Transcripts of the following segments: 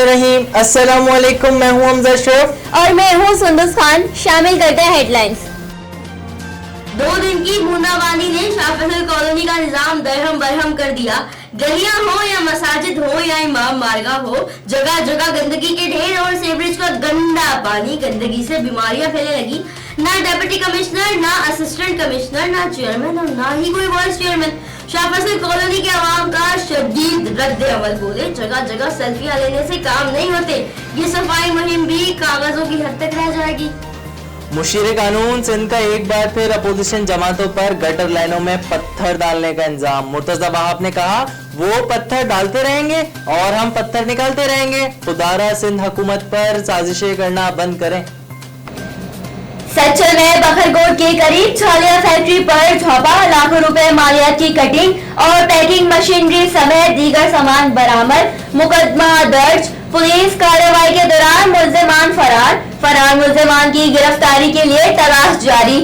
रहीम, अस्सलाम वालेकुम। मैं हूं हमजा अशरफ और मैं हूं सुंदस खान। शामिल करते हैं हेडलाइंस। 2 दिन की बूंदाबांदी ने शाहफजल कॉलोनी का निजाम दरहम बरहम कर दिया। गलियां हो या मसाजिद हो या इमाम बारगाह हो, जगह जगह गंदगी के ढेर और सीवरेज का गंदा पानी। गंदगी से बीमारियां फैलने लगी। ना डेप्यूटी कमिश्नर, ना असिस्टेंट कमिश्नर, ना चेयरमैन और ना ही कोई वाइस चेयरमैन। शाहफजल कॉलोनी के आवाम का शदीद रद्द अमल बोले, जगह जगह सेल्फियां लेने से काम नहीं होते। ये सफाई मुहिम भी कागजों की हद तक रह जाएगी। मुशीर कानून सिंध का एक बार फिर अपोजिशन जमातों पर गटर लाइनों में पत्थर डालने का इंजाम। मुर्तजा वहाब ने कहा वो पत्थर डालते रहेंगे और हम पत्थर निकालते रहेंगे। खुदारा सिंध हुकूमत पर साजिशें करना बंद करें। सच्चल में बखरकोट के करीब छालिया फैक्ट्री पर छापा, लाखों रुपए मालियात की कटिंग और पैकिंग मशीनरी समेत दीगर सामान बरामद। मुकदमा दर्ज। पुलिस कार्रवाई के दौरान मुल्जिमान फरार मुल्जिमान की गिरफ्तारी के लिए तलाश जारी।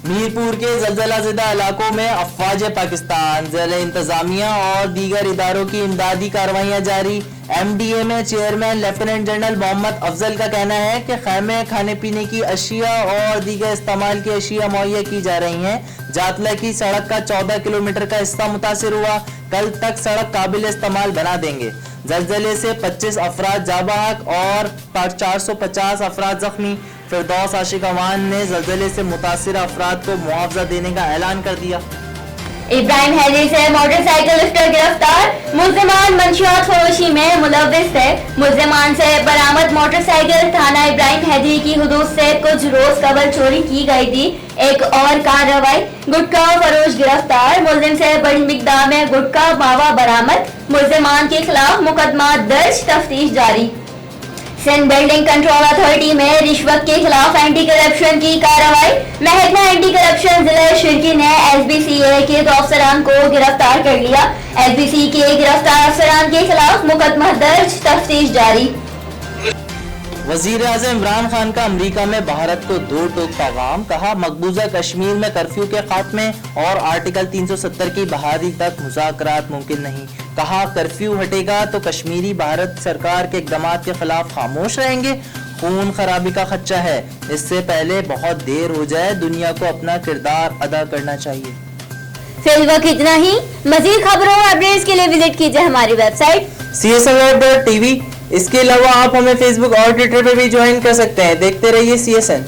मीरपुर के जलजला ज़दा इलाकों में अफवाज पाकिस्तान, ज़िला इंतजामिया और दीगर इदारों की इमदादी कार्रवाइयां जारी। MDA में chairman lieutenant general Mohammad Afzal का कहना है कि खैमे, खाने पीने की अशिया और दीगर इस्तेमाल की अशिया मुहैया की जा रही हैं। जातला की सड़क का 14 किलोमीटर का हिस्सा मुतासिर हुआ। कल तक सड़क काबिल इस्तेमाल बना देंगे। जलजले से 25 अफराद जाबाक और 450 अफराद जख्मी। फिरदौस आशिक अवान ने जलजले से मुतासिर अफराद को मुआवजा देने का ऐलान कर दिया। इब्राहिम हैदरी से मोटरसाइकिल लिफ्टर गिरफ्तार। मुल्जिमान मंशियात फरोशी में मुलव्विस थे। मुल्जिमान से बरामद मोटरसाइकिल थाना इब्राहिम हैदरी की हुदूद से कुछ रोज कबल चोरी की गई थी। एक और कार्रवाई, गुटखा फरोश गिरफ्तार। मुल्जिम से बड़ी मिकदार में गुटखा मावा बरामद। मुल्जिमान के खिलाफ मुकदमा दर्ज, तफ्तीश जारी। सिंध बिल्डिंग कंट्रोल अथॉरिटी में रिश्वत के खिलाफ एंटी करप्शन की कार्रवाई। महकमा एंटी करप्शन जिला शिरकी ने SBCA के 2 अफसरान को गिरफ्तार कर लिया। SBC के गिरफ्तार अफसरान के खिलाफ मुकदमा दर्ज, तफ्तीश जारी। वजीर आज़म इमरान खान का अमरीका में भारत को 2 टोक पैगाम। कहा मकबूजा कश्मीर में कर्फ्यू के खात्मे और आर्टिकल 370 की बहाली तक मुज़ाकरात मुमकिन नहीं। कहा कर्फ्यू हटेगा तो कश्मीरी भारत सरकार के इक़दामात के खिलाफ खामोश रहेंगे। खून खराबी का खदशा है, इससे पहले बहुत देर हो जाए। दुनिया को अपना किरदार अदा करना चाहिए। फिल वक्त इतना ही। मजीद खबरों और अपडेट्स के लिए विजिट कीजिए हमारी वेबसाइट CSN.TV। इसके अलावा आप हमें फेसबुक और ट्विटर पर भी ज्वाइन कर सकते हैं। देखते रहिए CSN।